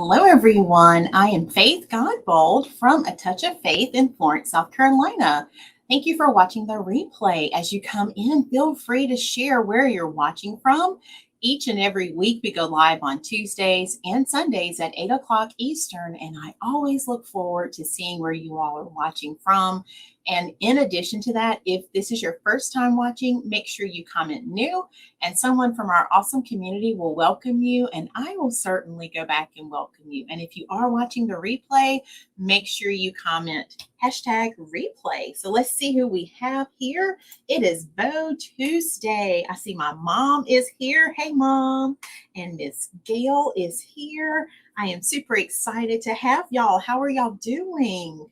Hello, everyone. I am Faith Godbold from A Touch of Faith in Florence, South Carolina. Thank you for watching the replay. As you come in, feel free to share where you're watching from. Each and every week, we go live on Tuesdays and Sundays at 8 o'clock Eastern, and I always look forward to seeing where you all are watching from. And in addition to that, if this is your first time watching, make sure you comment new, and someone from our awesome community will welcome you, and I will certainly go back and welcome you. And if you are watching the replay, make sure you comment #replay. So let's see who we have here. It is Bow Tuesday. I see my mom is here. Hey, Mom. And Miss Gail is here. I am super excited to have y'all. How are y'all doing?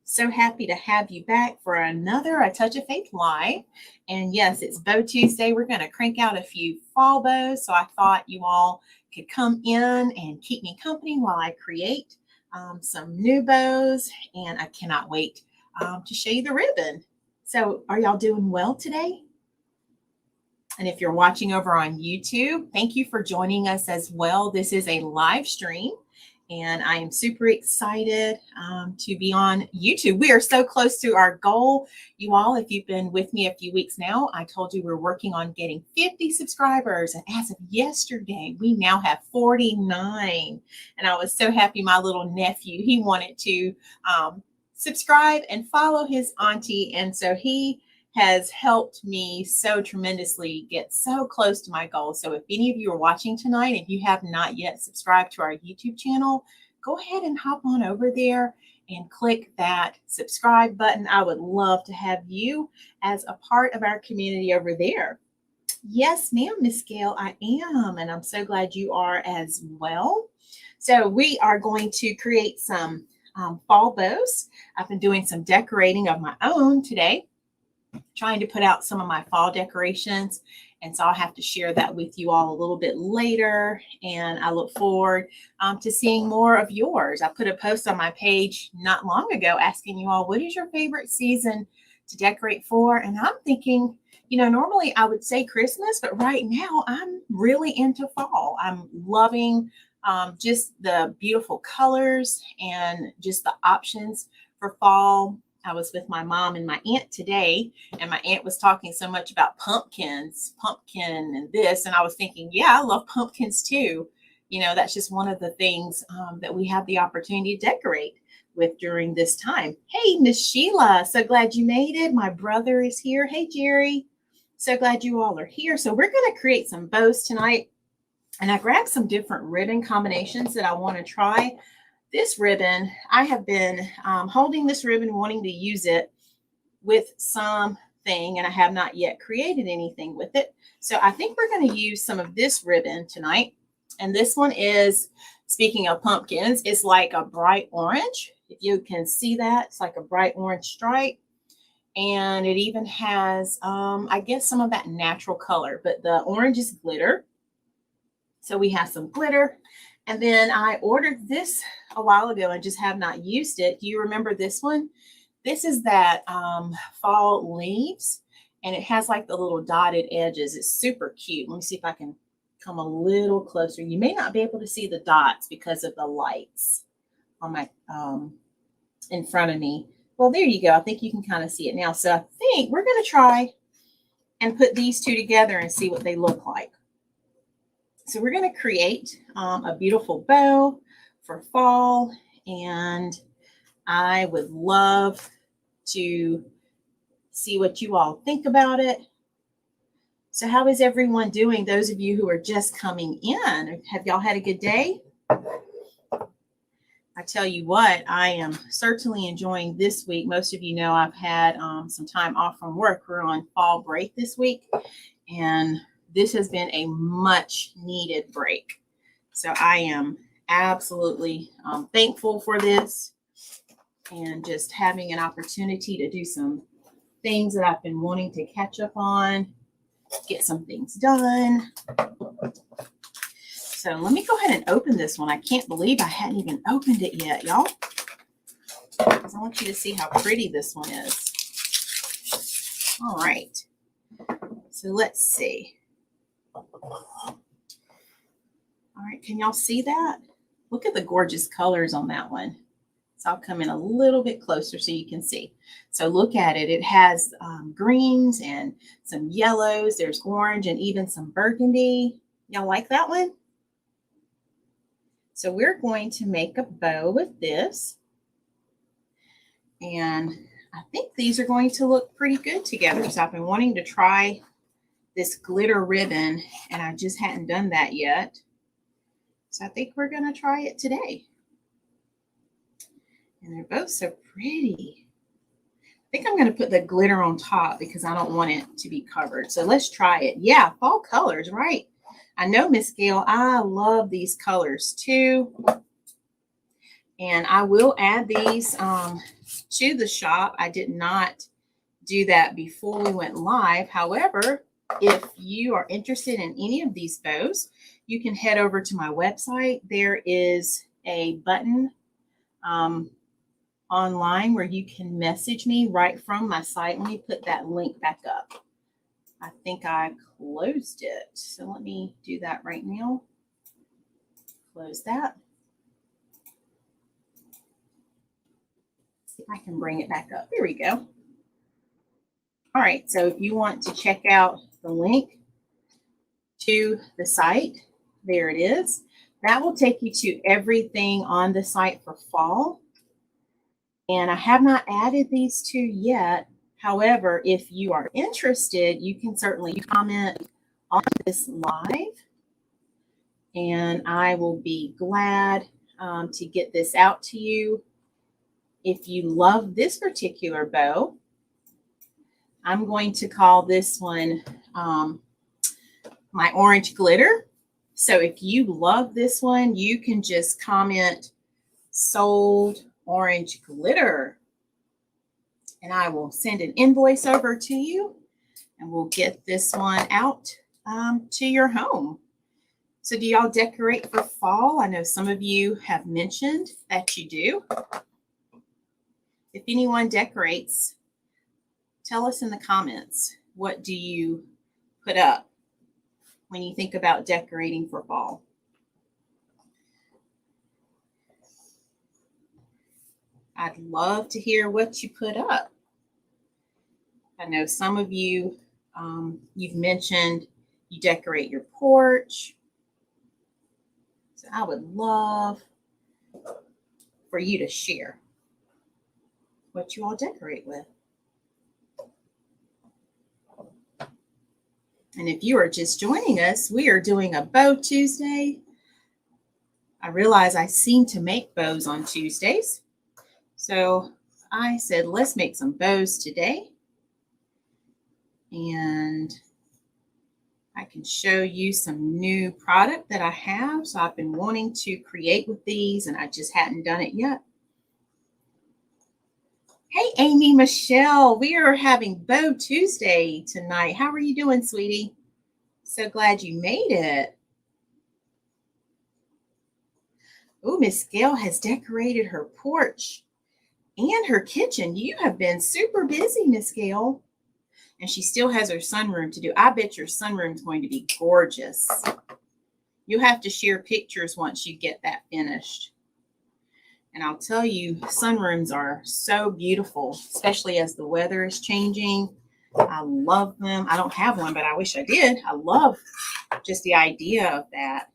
So happy to have you back for another A Touch of Faith Live. And yes, it's Bow Tuesday. We're going to crank out a few fall bows. So I thought you all could come in and keep me company while I create some new bows. And I cannot wait to show you the ribbon. So are y'all doing well today? And if you're watching over on YouTube, thank you for joining us as well. This is a live stream. And I am super excited to be on YouTube. We are so close to our goal. You all, if you've been with me a few weeks now, I told you we're working on getting 50 subscribers. And as of yesterday, we now have 49. And I was so happy my little nephew, he wanted to subscribe and follow his auntie. And so he has helped me so tremendously get so close to my goal. So if any of you are watching tonight, if you have not yet subscribed to our YouTube channel, go ahead and hop on over there and click that subscribe button. I would love to have you as a part of our community over there. Yes, ma'am, Miss Gail, I am. And I'm so glad you are as well. So we are going to create some fall bows. I've been doing some decorating of my own today, trying to put out some of my fall decorations. And so I'll have to share that with you all a little bit later. And I look forward to seeing more of yours. I put a post on my page not long ago asking you all, what is your favorite season to decorate for? And I'm thinking, you know, normally I would say Christmas, but right now I'm really into fall. I'm loving just the beautiful colors and just the options for fall. I was with my mom and my aunt today, and my aunt was talking so much about pumpkin and this. And I was thinking, yeah, I love pumpkins too. You know, that's just one of the things that we have the opportunity to decorate with during this time. Hey, Miss Sheila, so glad you made it. My brother is here. Hey, Jerry, so glad you all are here. So we're going to create some bows tonight. And I grabbed some different ribbon combinations that I want to try. This ribbon, I have been holding this ribbon, wanting to use it with something, and I have not yet created anything with it. So I think we're going to use some of this ribbon tonight. And this one is, speaking of pumpkins, it's like a bright orange. If you can see that, it's like a bright orange stripe. And it even has, I guess, some of that natural color, but the orange is glitter. So we have some glitter. And then I ordered this a while ago and just have not used it. Do you remember this one? This is that fall leaves, and it has like the little dotted edges. It's super cute. Let me see if I can come a little closer. You may not be able to see the dots because of the lights on my in front of me. Well, there you go. I think you can kind of see it now. So I think we're going to try and put these two together and see what they look like. So we're going to create a beautiful bow for fall, and I would love to see what you all think about it. So how is everyone doing? Those of you who are just coming in, have y'all had a good day? I tell you what, I am certainly enjoying this week. Most of you know I've had some time off from work. We're on fall break this week, and this has been a much needed break. So I am absolutely thankful for this, and just having an opportunity to do some things that I've been wanting to catch up on, get some things done. So let me go ahead and open this one. I can't believe I hadn't even opened it yet, y'all, because I want you to see how pretty this one is. All right. So let's see. All right, can y'all see that? Look at the gorgeous colors on that one. So I'll come in a little bit closer so you can see. So look at it. It has greens and some yellows. There's orange and even some burgundy. Y'all like that one? So we're going to make a bow with this. And I think these are going to look pretty good together. So I've been wanting to try this glitter ribbon, and I just hadn't done that yet. So I think we're going to try it today. And they're both so pretty. I think I'm going to put the glitter on top because I don't want it to be covered. So let's try it. Yeah, fall colors, right? I know, Miss Gail, I love these colors too. And I will add these to the shop. I did not do that before we went live. However, if you are interested in any of these bows, you can head over to my website. There is a button online where you can message me right from my site. Let me put that link back up. I think I closed it. So let me do that right now. Close that. See if I can bring it back up. There we go. All right. So if you want to check out the link to the site, there it is. That will take you to everything on the site for fall. And I have not added these two yet. However, if you are interested, you can certainly comment on this live. And I will be glad to get this out to you. If you love this particular bow, I'm going to call this one my orange glitter. So if you love this one, you can just comment sold orange glitter. And I will send an invoice over to you and we'll get this one out to your home. So do y'all decorate for fall? I know some of you have mentioned that you do. If anyone decorates, tell us in the comments, what do you put up when you think about decorating for fall? I'd love to hear what you put up. I know some of you, you've mentioned you decorate your porch. So I would love for you to share what you all decorate with. And if you are just joining us, we are doing a Bow Tuesday. I realize I seem to make bows on Tuesdays. So I said, let's make some bows today. And I can show you some new product that I have. So I've been wanting to create with these and I just hadn't done it yet. Hey, Amy Michelle, we are having Bow Tuesday tonight. How are you doing, sweetie? So glad you made it. Oh, Miss Gail has decorated her porch and her kitchen. You have been super busy, Miss Gail. And she still has her sunroom to do. I bet your sunroom is going to be gorgeous. You'll have to share pictures once you get that finished. And I'll tell you, sunrooms are so beautiful, especially as the weather is changing. I love them. I don't have one, but I wish I did. I love just the idea of that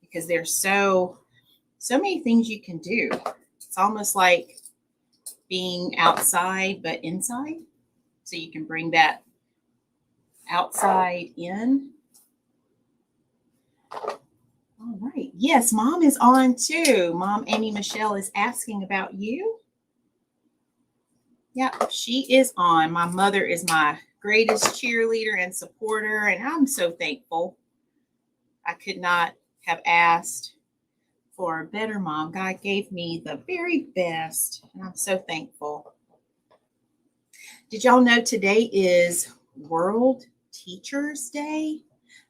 because there's so many things you can do. It's almost like being outside, but inside. So you can bring that outside in. All right. Yes, Mom is on too. Mom Amy Michelle is asking about you. Yep, she is on. My mother is my greatest cheerleader and supporter, and I'm so thankful. I could not have asked for a better mom. God gave me the very best, and I'm so thankful. Did y'all know today is World Teachers Day?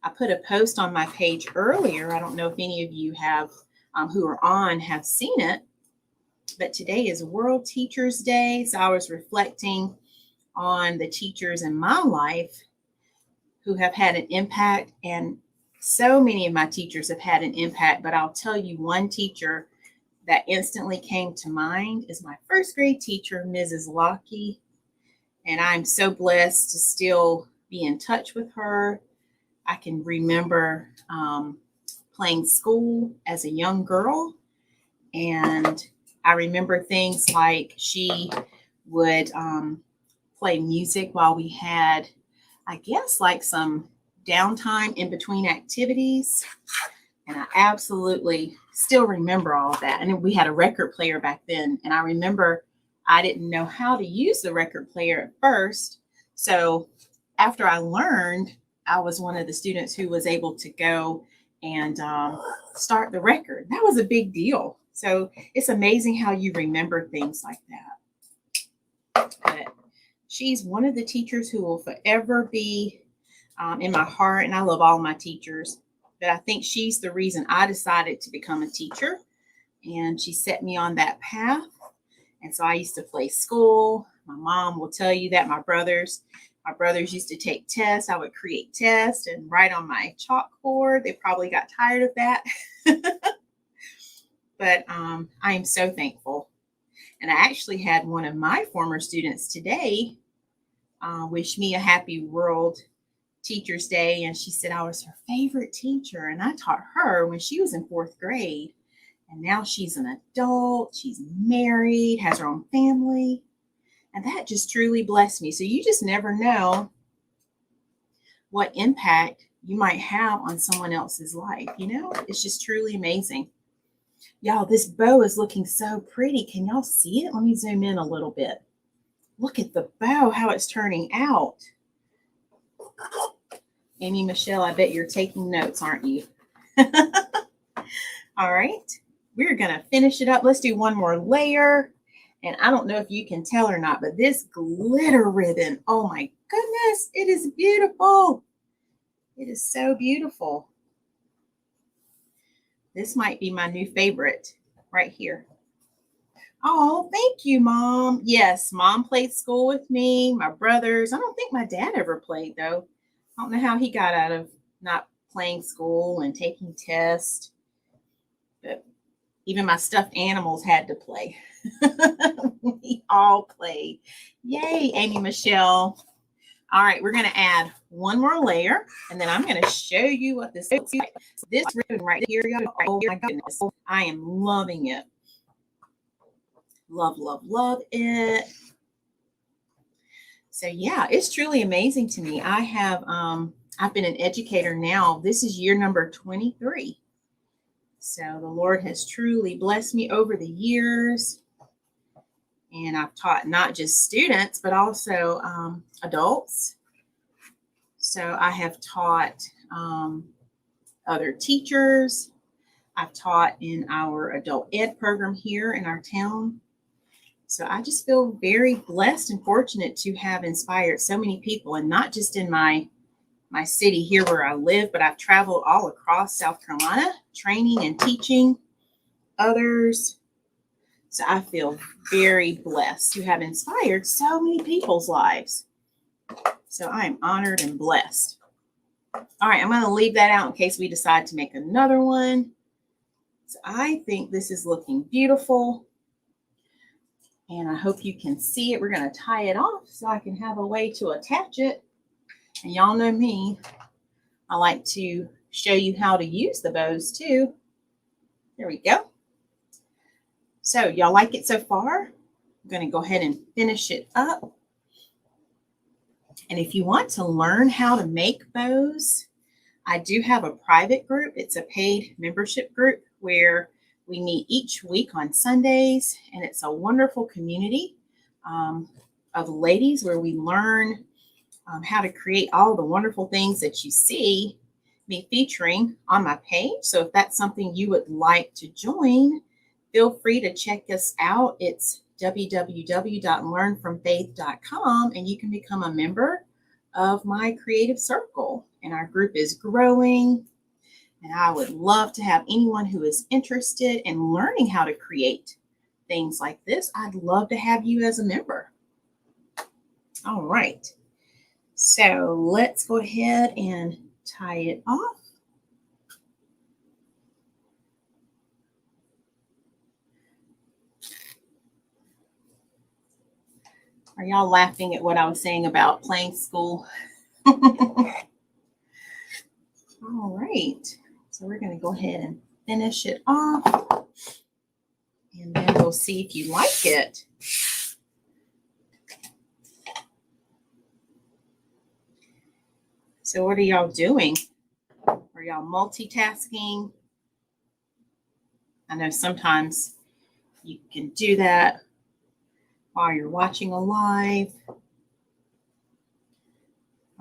I put a post on my page earlier. I don't know if any of you have, who are on, have seen it, but today is World Teachers Day. So I was reflecting on the teachers in my life who have had an impact, and so many of my teachers have had an impact, but I'll tell you one teacher that instantly came to mind is my first grade teacher, Mrs. Lockie. And I'm so blessed to still be in touch with her. I can remember playing school as a young girl. And I remember things like she would play music while we had, I guess, like some downtime in between activities. And I absolutely still remember all of that. And we had a record player back then. And I remember I didn't know how to use the record player at first. So after I learned, I was one of the students who was able to go and start the record. That was a big deal. So it's amazing how you remember things like that. But she's one of the teachers who will forever be in my heart. And I love all my teachers. But I think she's the reason I decided to become a teacher. And she set me on that path. And so I used to play school. My mom will tell you that my brothers used to take tests. I would create tests and write on my chalkboard. They probably got tired of that. But I am so thankful. And I actually had one of my former students today wish me a happy World Teachers Day. And she said I was her favorite teacher. And I taught her when she was in 4th grade. And now she's an adult. She's married, has her own family. And that just truly blessed me. So you just never know what impact you might have on someone else's life. You know, it's just truly amazing. Y'all, this bow is looking so pretty. Can y'all see it? Let me zoom in a little bit. Look at the bow, how it's turning out. Amy Michelle, I bet you're taking notes, aren't you? All right, we're going to finish it up. Let's do one more layer. And I don't know if you can tell or not, but this glitter ribbon, oh my goodness, it is beautiful. It is so beautiful. This might be my new favorite right here. Oh, thank you, Mom. Yes, Mom played school with me, my brothers. I don't think my dad ever played, though. I don't know how he got out of not playing school and taking tests. But even my stuffed animals had to play. We all played. Yay, Amy Michelle. All right, we're going to add one more layer, and then I'm going to show you what this looks like. This ribbon right here, oh my goodness, I am loving it. Love, love, love it. So yeah, it's truly amazing to me. I've been an educator now. This is year number 23. So the Lord has truly blessed me over the years. And I've taught not just students, but also adults. So I have taught other teachers. I've taught in our adult ed program here in our town. So I just feel very blessed and fortunate to have inspired so many people, and not just in my city here where I live, but I've traveled all across South Carolina, training and teaching others. So I feel very blessed to have inspired so many people's lives. So I am honored and blessed. All right, I'm going to leave that out in case we decide to make another one. So I think this is looking beautiful. And I hope you can see it. We're going to tie it off so I can have a way to attach it. And y'all know me. I like to show you how to use the bows too. There we go. So y'all like it so far? I'm going to go ahead and finish it up. And if you want to learn how to make bows, I do have a private group. It's a paid membership group where we meet each week on Sundays, and it's a wonderful community of ladies where we learn how to create all the wonderful things that you see me featuring on my page. So if that's something you would like to join, feel free to check us out. It's www.learnfromfaith.com, and you can become a member of my creative circle. And our group is growing. And I would love to have anyone who is interested in learning how to create things like this. I'd love to have you as a member. All right. So let's go ahead and tie it off. Are y'all laughing at what I was saying about playing school? All right. So we're going to go ahead and finish it off. And then we'll see if you like it. So what are y'all doing? Are y'all multitasking? I know sometimes you can do that while you're watching a live.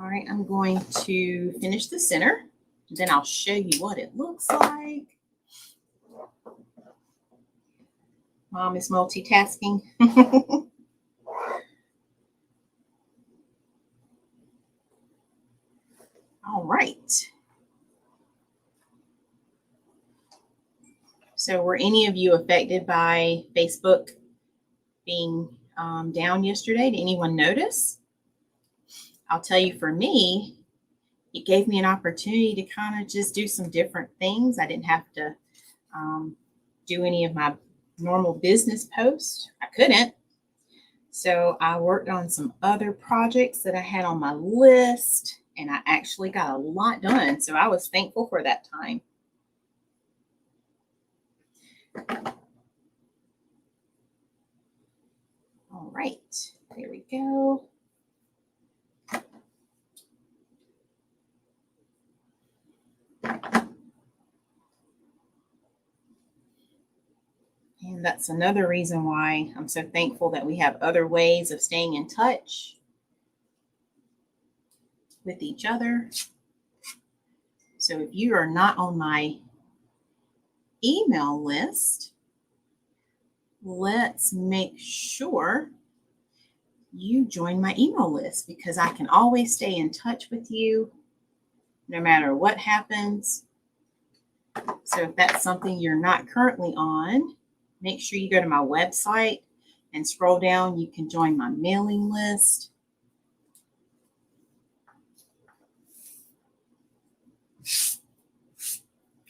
All right, I'm going to finish the center. Then I'll show you what it looks like. Mom is multitasking. All right. So were any of you affected by Facebook being down yesterday? Did anyone notice? I'll tell you, for me, it gave me an opportunity to kind of just do some different things. I didn't have to do any of my normal business posts. I couldn't. So I worked on some other projects that I had on my list, and I actually got a lot done. So I was thankful for that time. All right, there we go. And that's another reason why I'm so thankful that we have other ways of staying in touch with each other. So if you are not on my email list, let's make sure you join my email list, because I can always stay in touch with you no matter what happens. So if that's something you're not currently on, make sure you go to my website and scroll down. You can join my mailing list.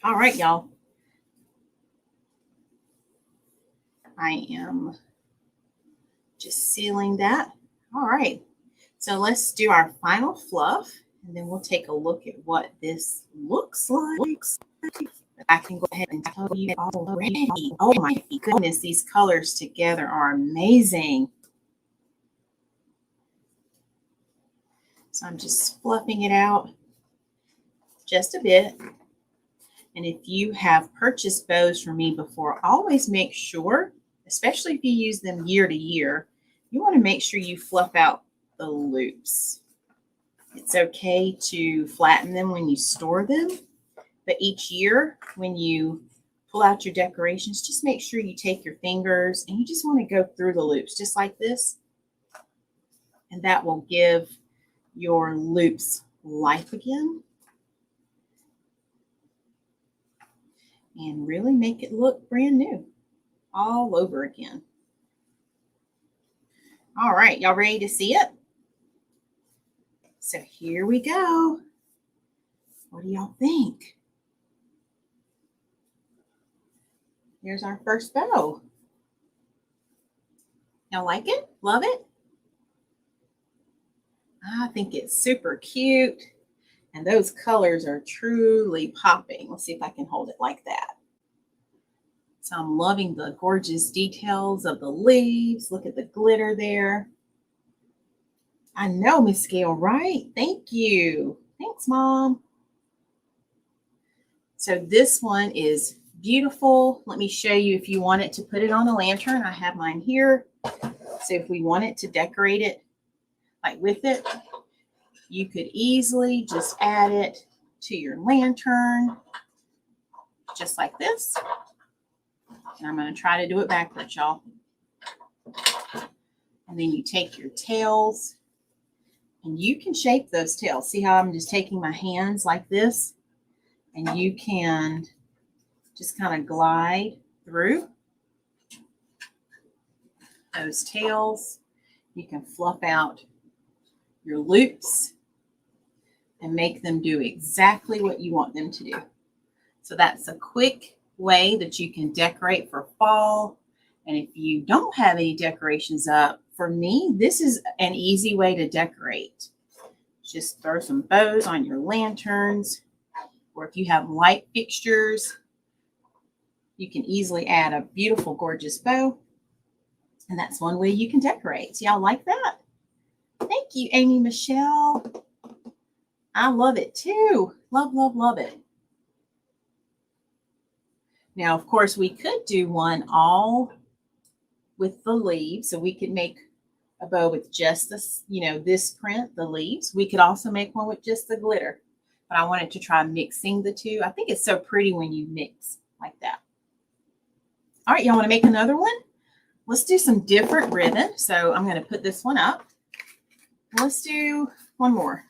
All right, y'all. I am just sealing that. All right. So let's do our final fluff, and then we'll take a look at what this looks like. I can go ahead and tell you already. Oh my goodness, these colors together are amazing. So I'm just fluffing it out just a bit. And if you have purchased bows from me before, always make sure, especially if you use them year to year, you want to make sure you fluff out the loops. It's okay to flatten them when you store them, but each year when you pull out your decorations, just make sure you take your fingers and you just want to go through the loops just like this. And that will give your loops life again and really make it look brand new all over again. All right, y'all ready to see it? So here we go. What do y'all think? Here's our first bow. Y'all like it? Love it? I think it's super cute. And those colors are truly popping. Let's see if I can hold it like that. So I'm loving the gorgeous details of the leaves. Look at the glitter there. I know, Miss Gail, right? Thank you. Thanks, Mom. So this one is beautiful. Let me show you if you want it to put it on a lantern. I have mine here. So if we wanted to decorate it like with it, you could easily just add it to your lantern, just like this. And I'm going to try to do it backwards, y'all. And then you take your tails and you can shape those tails. See how I'm just taking my hands like this? And you can just kind of glide through those tails. You can fluff out your loops and make them do exactly what you want them to do. So that's a quick way that you can decorate for fall. And if you don't have any decorations up for me, this is an easy way to decorate. Just throw some bows on your lanterns, or if you have light fixtures, you can easily add a beautiful, gorgeous bow. And that's one way you can decorate. So y'all like that? Thank you, Amy Michelle. I love it too. Love, love, love it. Now, of course, we could do one all with the leaves. So we could make a bow with just this, this print, the leaves. We could also make one with just the glitter. But I wanted to try mixing the two. I think it's so pretty when you mix like that. All right, y'all want to make another one? Let's do some different ribbon. So I'm going to put this one up. Let's do one more.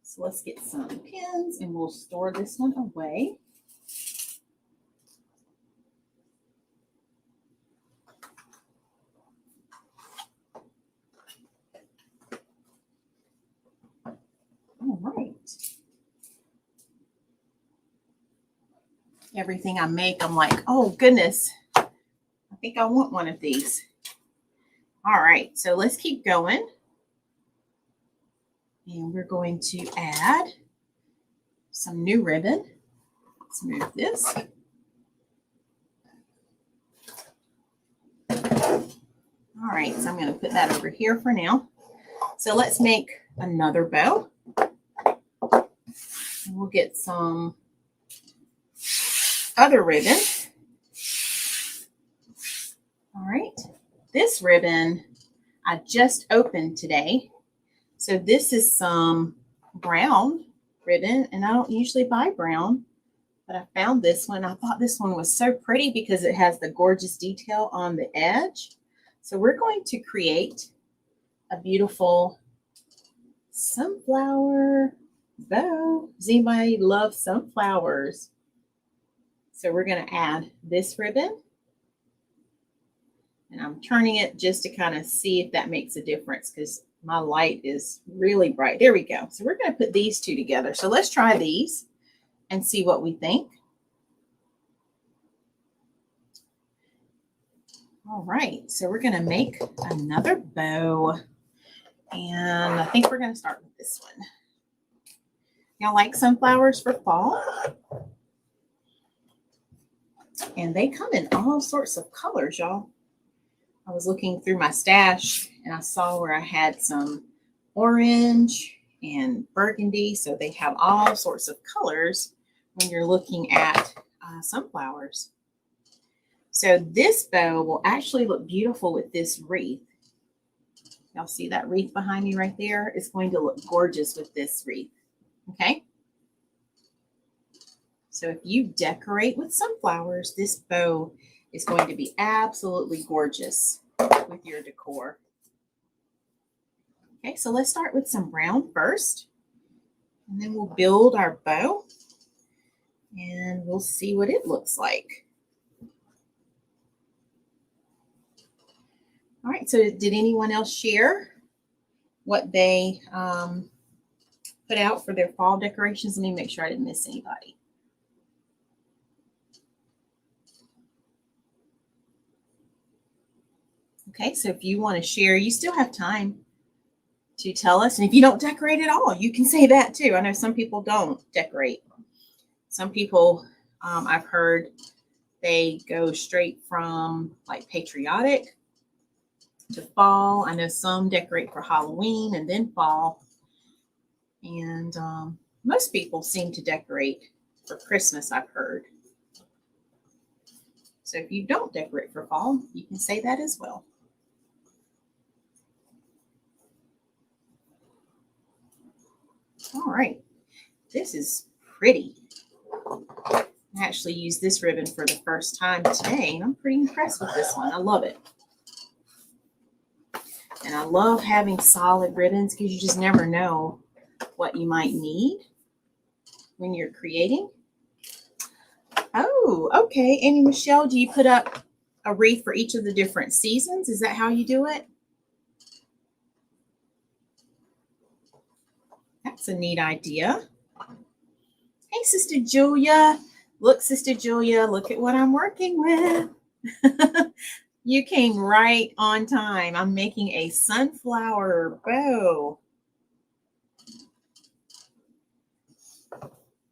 So let's get some pins and we'll store this one away. All right. Everything I make, I'm like, oh goodness, I think I want one of these. All right, so let's keep going. And we're going to add some new ribbon. Let's move this. All right, so I'm going to put that over here for now. So let's make another bow. And we'll get some other ribbon. All right, this ribbon I just opened today. So this is some brown ribbon, and I don't usually buy brown, but I found this one. I thought this one was so pretty because it has the gorgeous detail on the edge. So we're going to create a beautiful sunflower bow. Does anybody love sunflowers? So we're going to add this ribbon. And I'm turning it just to kind of see if that makes a difference because my light is really bright. There we go. So we're going to put these two together. So let's try these and see what we think. All right. So we're going to make another bow. And I think we're going to start with this one. Y'all like sunflowers for fall? And they come in all sorts of colors, y'all. I was looking through my stash and I saw where I had some orange and burgundy. So they have all sorts of colors when you're looking at sunflowers. So this bow will actually look beautiful with this wreath. Y'all see that wreath behind me right there? It's going to look gorgeous with this wreath. Okay. So if you decorate with sunflowers, this bow is going to be absolutely gorgeous with your decor. Okay, so let's start with some brown first, and then we'll build our bow, and we'll see what it looks like. All right, so did anyone else share what they put out for their fall decorations? Let me make sure I didn't miss anybody. Okay, so if you want to share, you still have time to tell us. And if you don't decorate at all, you can say that too. I know some people don't decorate. Some people, I've heard, they go straight from like patriotic to fall. I know some decorate for Halloween and then fall. And most people seem to decorate for Christmas, I've heard. So if you don't decorate for fall, you can say that as well. All right, this is pretty. I actually used this ribbon for the first time today, and I'm pretty impressed with this one. I love it. And I love having solid ribbons because you just never know what you might need when you're creating. Oh, okay. Amy Michelle, do you put up a wreath for each of the different seasons? Is that how you do it? That's a neat idea. Hey, Sister Julia. Look, Sister Julia, look at what I'm working with. You came right on time. I'm making a sunflower bow.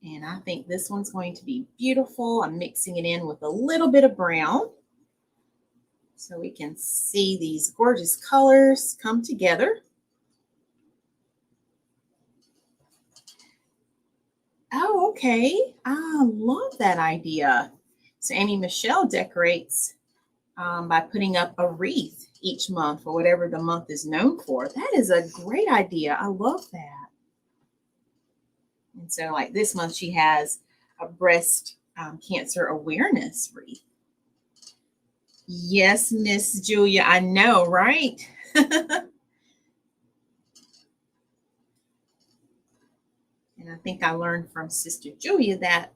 And I think this one's going to be beautiful. I'm mixing it in with a little bit of brown so we can see these gorgeous colors come together. Oh, okay. I love that idea. So Amy Michelle decorates by putting up a wreath each month for whatever the month is known for. That is a great idea. I love that. And so like this month, she has a breast cancer awareness wreath. Yes, Miss Julia, I know, right? And I think I learned from Sister Julia that,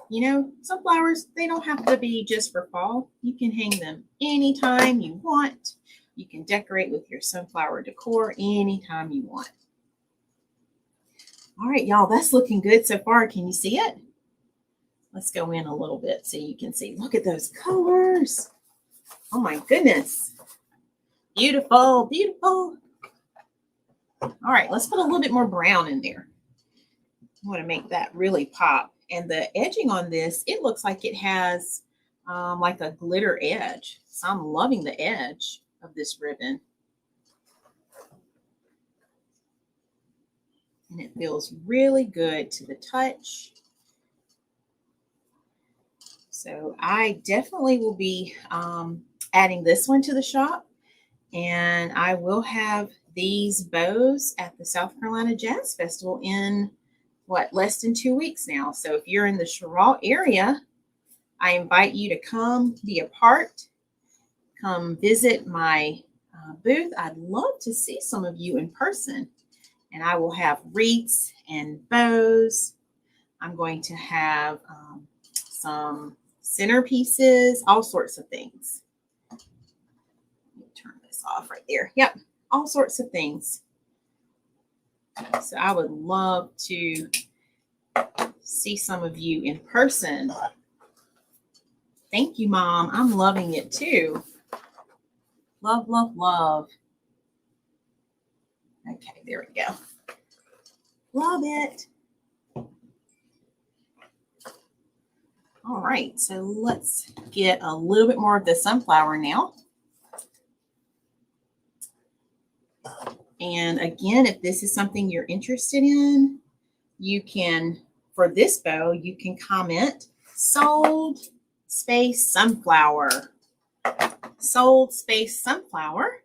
you know, sunflowers, they don't have to be just for fall. You can hang them anytime you want. You can decorate with your sunflower decor anytime you want. All right, y'all, that's looking good so far. Can you see it? Let's go in a little bit so you can see. Look at those colors. Oh my goodness. Beautiful, beautiful. All right, let's put a little bit more brown in there. I want to make that really pop. And the edging on this, it looks like it has like a glitter edge. So I'm loving the edge of this ribbon. And it feels really good to the touch. So I definitely will be adding this one to the shop. And I will have these bows at the South Carolina Jazz Festival in less than 2 weeks now. So if you're in the Cheraw area, I invite you to come be a part, come visit my booth. I'd love to see some of you in person. And I will have wreaths and bows. I'm going to have some centerpieces, all sorts of things. Let me turn this off right there. Yep, all sorts of things. So I would love to see some of you in person. Thank you, Mom. I'm loving it too. Love, love, love. Okay, there we go. Love it. All right, so let's get a little bit more of the sunflower now. And again, if this is something you're interested in, you can, for this bow, you can comment sold space sunflower. Sold space sunflower.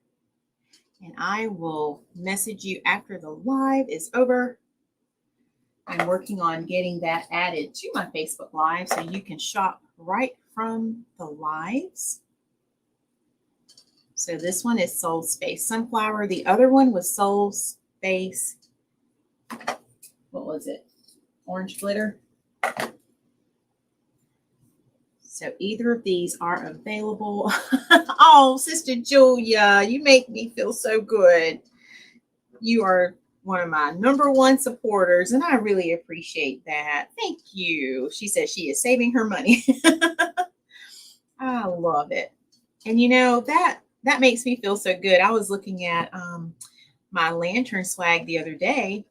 And I will message you after the live is over. I'm working on getting that added to my Facebook Live so you can shop right from the lives. So this one is Soul Space Sunflower. The other one was Soul Space, what was it? Orange Glitter. So either of these are available. Oh, Sister Julia, you make me feel so good. You are one of my #1 supporters, and I really appreciate that. Thank you. She says she is saving her money. I love it. And you know, that makes me feel so good. I was looking at my lantern swag the other day,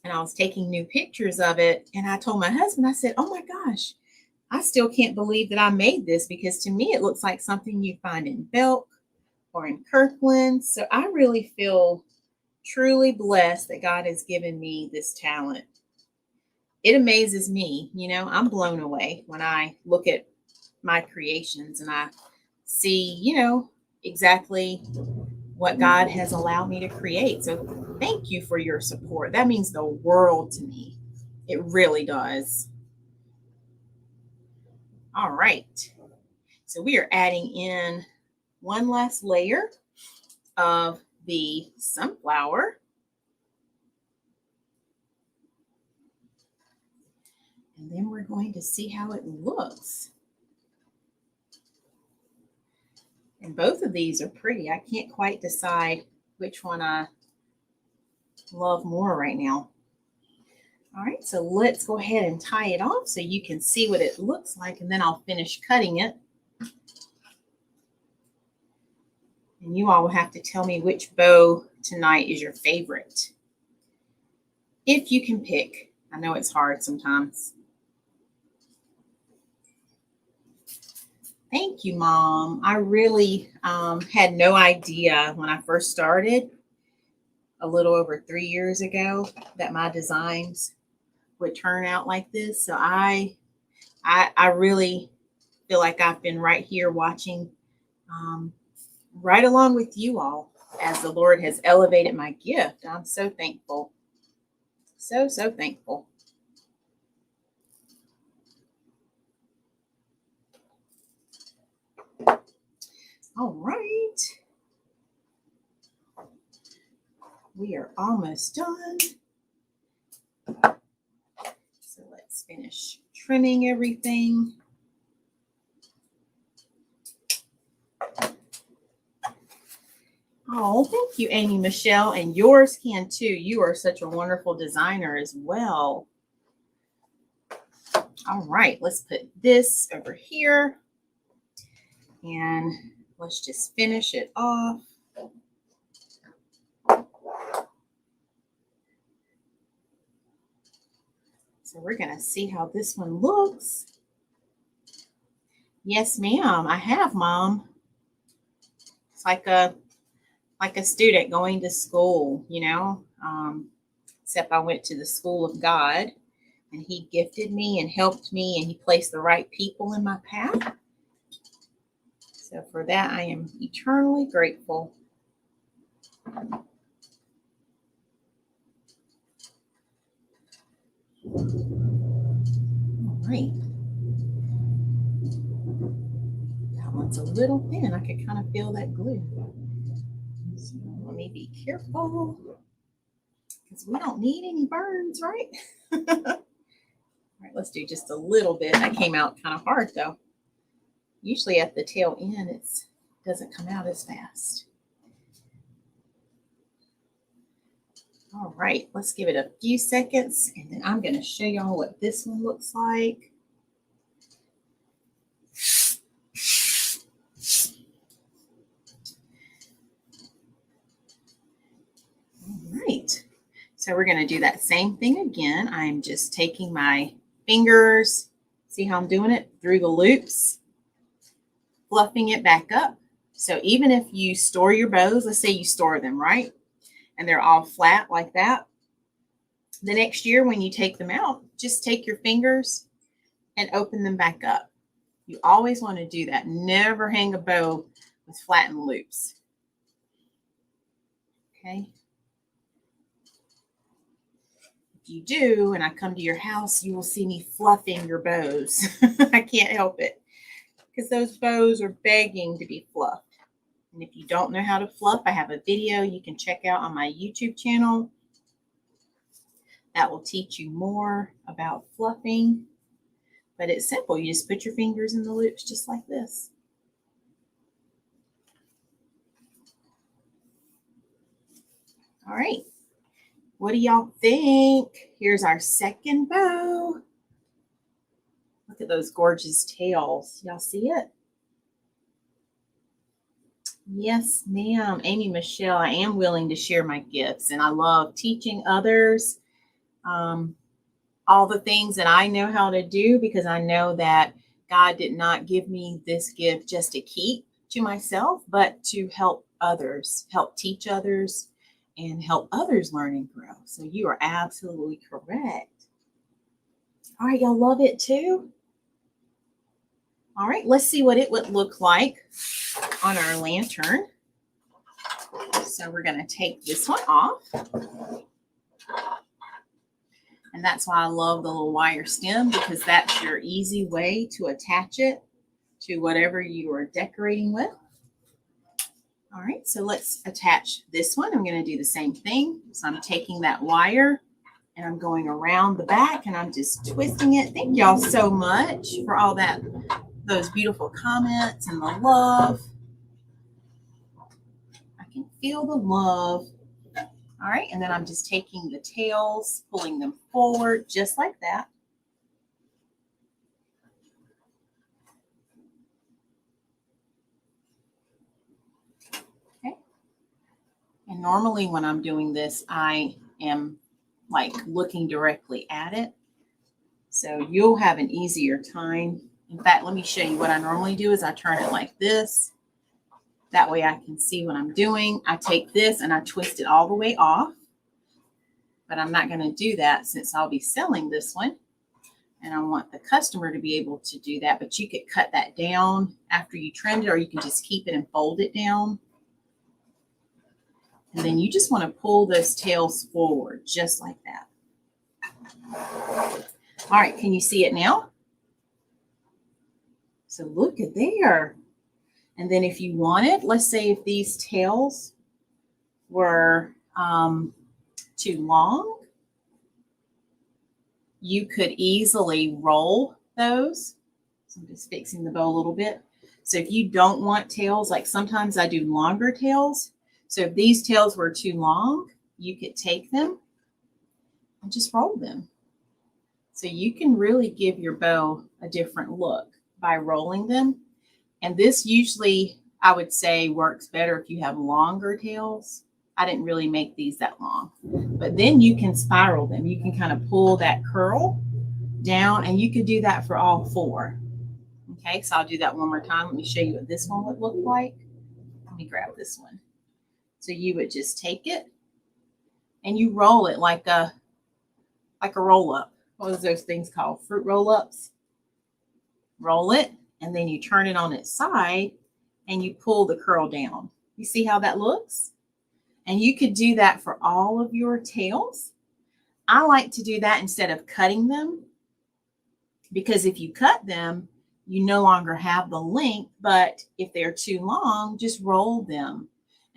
and I was taking new pictures of it, and I told my husband, I said, oh my gosh, I still can't believe that I made this, because to me it looks like something you find in Belk or in Kirkland. So I really feel truly blessed that God has given me this talent. It amazes me, you know, I'm blown away when I look at my creations and I see, you know, exactly what God has allowed me to create. So thank you for your support. That means the world to me. It really does. All right. So we are adding in one last layer of the sunflower. And then we're going to see how it looks. And both of these are pretty. I can't quite decide which one I love more right now. All right, so let's go ahead and tie it off so you can see what it looks like, and then I'll finish cutting it. And you all will have to tell me which bow tonight is your favorite. If you can pick. I know it's hard sometimes. Thank you, Mom. I really had no idea when I first started a little over 3 years ago that my designs would turn out like this. So I really feel like I've been right here watching right along with you all as the Lord has elevated my gift. I'm so thankful. So thankful. All right. We are almost done. So let's finish trimming everything. Oh, thank you, Amy Michelle. And yours can too. You are such a wonderful designer as well. All right, let's put this over here. And let's just finish it off. So we're going to see how this one looks. Yes, ma'am. I have, Mom. It's like a student going to school, you know, except I went to the school of God, and he gifted me and helped me, and he placed the right people in my path. So for that, I am eternally grateful. All right. That one's a little thin. I could kind of feel that glue. So let me be careful because we don't need any burns, right? All right, let's do just a little bit. That came out kind of hard though. Usually at the tail end, it doesn't come out as fast. All right, let's give it a few seconds and then I'm going to show y'all what this one looks like. All right, so we're going to do that same thing again. I'm just taking my fingers, see how I'm doing it, through the loops, fluffing it back up. So even if you store your bows, let's say you store them, right? And they're all flat like that. The next year when you take them out, just take your fingers and open them back up. You always want to do that. Never hang a bow with flattened loops. Okay. If you do, and I come to your house, you will see me fluffing your bows. I can't help it because those bows are begging to be fluffed. And if you don't know how to fluff, I have a video you can check out on my YouTube channel that will teach you more about fluffing. But it's simple. You just put your fingers in the loops just like this. All right. What do y'all think? Here's our second bow. Look at those gorgeous tails. Y'all see it? Yes, ma'am. Amy Michelle, I am willing to share my gifts, and I love teaching others all the things that I know how to do, because I know that God did not give me this gift just to keep to myself, but to help others, help teach others, and help others learn and grow. So you are absolutely correct. All right, y'all love it too? All right, let's see what it would look like on our lantern. So we're going to take this one off. And that's why I love the little wire stem, because that's your easy way to attach it to whatever you are decorating with. All right, so let's attach this one. I'm going to do the same thing. So I'm taking that wire and I'm going around the back and I'm just twisting it. Thank y'all so much for all those beautiful comments and the love. I can feel the love. All right, and then I'm just taking the tails, pulling them forward just like that. And normally when I'm doing this, I am like looking directly at it. So you'll have an easier time. In fact, let me show you what I normally do is I turn it like this. That way I can see what I'm doing. I take this and I twist it all the way off. But I'm not going to do that since I'll be selling this one. And I want the customer to be able to do that. But you could cut that down after you trimmed it, or you can just keep it and fold it down. And then you just want to pull those tails forward, just like that. All right, can you see it now? So look at there. And then if you wanted, let's say if these tails were too long, you could easily roll those. So I'm just fixing the bow a little bit. So if you don't want tails, like sometimes I do longer tails. So if these tails were too long, you could take them and just roll them. So you can really give your bow a different look by rolling them. And this usually, I would say, works better if you have longer tails. I didn't really make these that long. But then you can spiral them. You can kind of pull that curl down, and you could do that for all four. Okay, so I'll do that one more time. Let me show you what this one would look like. Let me grab this one. So you would just take it and you roll it like a roll-up. What is those things called? Fruit roll-ups. Roll it, and then you turn it on its side and you pull the curl down. You see how that looks? And you could do that for all of your tails. I like to do that instead of cutting them, because if you cut them, you no longer have the length, but if they're too long, just roll them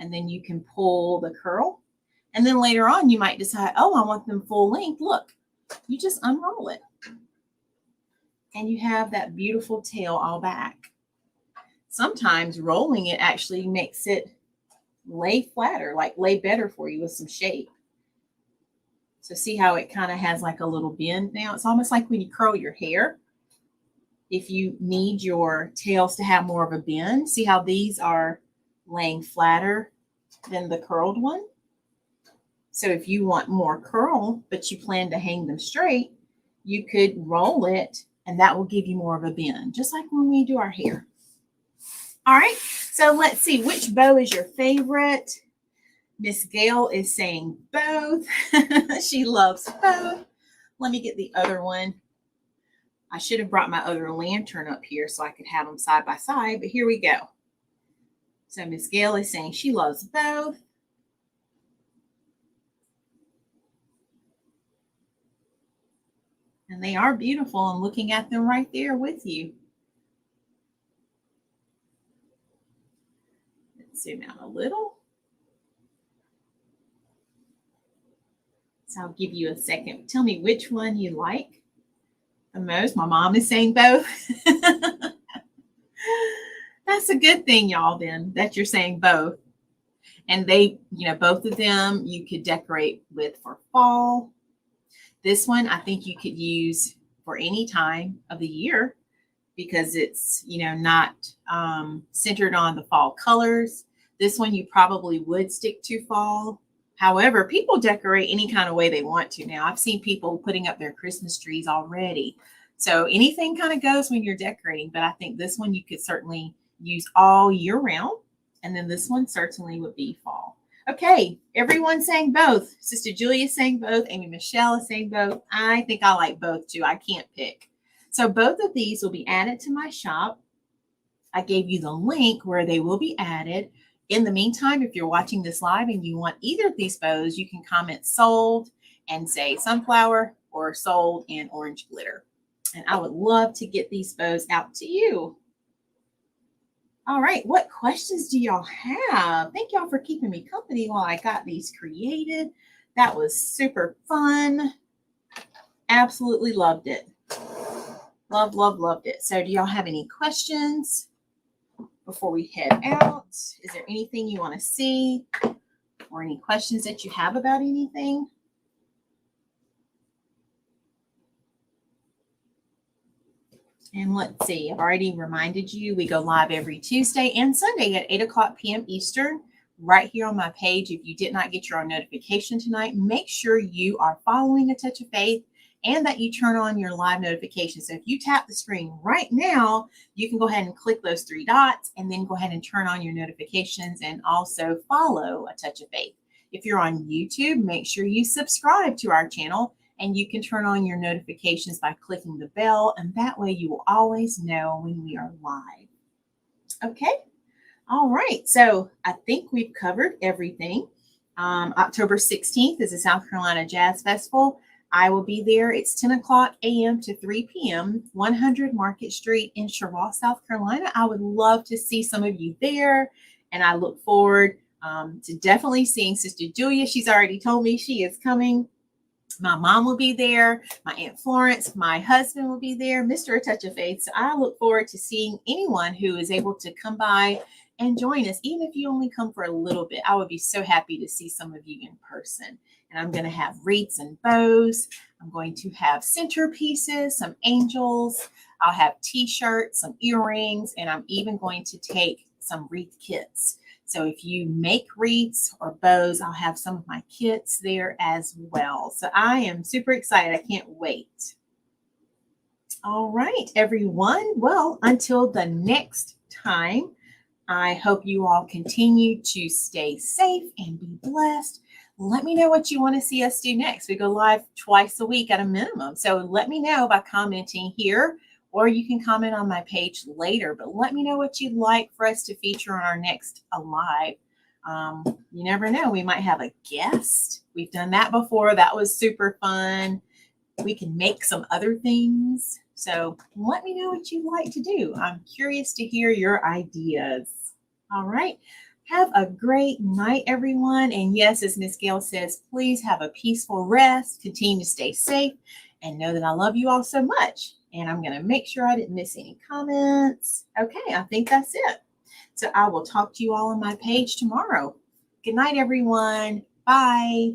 and then you can pull the curl. And then later on, you might decide, oh, I want them full length. Look, you just unroll it. And you have that beautiful tail all back. Sometimes rolling it actually makes it lay flatter, like lay better for you with some shape. So see how it kind of has like a little bend now? It's almost like when you curl your hair. If you need your tails to have more of a bend, see how these are laying flatter than the curled one? So if you want more curl, but you plan to hang them straight, you could roll it, and that will give you more of a bend, just like when we do our hair. All right, so let's see, which bow is your favorite? Miss Gail is saying both. She loves both. Let me get the other one. I should have brought my other lantern up here so I could have them side by side, but here we go. So Miss Gail is saying she loves both. And they are beautiful. I'm looking at them right there with you. Let's zoom out a little. So I'll give you a second. Tell me which one you like the most. My mom is saying both. That's a good thing, y'all, then, that you're saying both. And they, both of them you could decorate with for fall. This one I think you could use for any time of the year because it's, not centered on the fall colors. This one you probably would stick to fall. However, people decorate any kind of way they want to now. I've seen people putting up their Christmas trees already. So anything kind of goes when you're decorating, but I think this one you could certainly use all year round. And then this one certainly would be fall. Okay, everyone's saying both. Sister Julia is saying both. Amy Michelle is saying both. I think I like both too. I can't pick. So both of these will be added to my shop. I gave you the link where they will be added. In the meantime, if you're watching this live and you want either of these bows, you can comment sold and say sunflower or sold and orange glitter. And I would love to get these bows out to you. All right, what questions do y'all have? Thank y'all for keeping me company while I got these created. That was super fun. Absolutely loved it. Loved it. So do y'all have any questions before we head out? Is there anything you want to see or any questions that you have about anything? And let's see, I've already reminded you, we go live every Tuesday and Sunday at 8 o'clock p.m. Eastern right here on my page. If you did not get your notification tonight, make sure you are following A Touch of Faith and that you turn on your live notifications. So if you tap the screen right now, you can go ahead and click those three dots and then go ahead and turn on your notifications and also follow A Touch of Faith. If you're on YouTube, make sure you subscribe to our channel and you can turn on your notifications by clicking the bell, and that way you will always know when we are live. Okay. All right. So I think we've covered everything. October 16th is the South Carolina Jazz Festival. I will be there. It's 10 o'clock a.m. to 3 p.m., 100 Market Street in Cheraw, South Carolina. I would love to see some of you there, and I look forward to definitely seeing Sister Julia. She's already told me she is coming. My mom will be there. My Aunt Florence, my husband will be there, Mr. A Touch of Faith. So I look forward to seeing anyone who is able to come by and join us. Even if you only come for a little bit, I would be so happy to see some of you in person. And I'm going to have wreaths and bows. I'm going to have centerpieces, some angels. I'll have t-shirts, some earrings, and I'm even going to take some wreath kits. So if you make wreaths or bows, I'll have some of my kits there as well. So I am super excited. I can't wait. All right, everyone. Well, until the next time, I hope you all continue to stay safe and be blessed. Let me know what you want to see us do next. We go live twice a week at a minimum. So let me know by commenting here, or you can comment on my page later, but let me know what you'd like for us to feature on our next live. You never know, we might have a guest. We've done that before. That was super fun. We can make some other things. So let me know what you'd like to do. I'm curious to hear your ideas. All right. Have a great night, everyone. And yes, as Miss Gail says, please have a peaceful rest. Continue to stay safe and know that I love you all so much. And I'm going to make sure I didn't miss any comments. Okay, I think that's it. So I will talk to you all on my page tomorrow. Good night, everyone. Bye.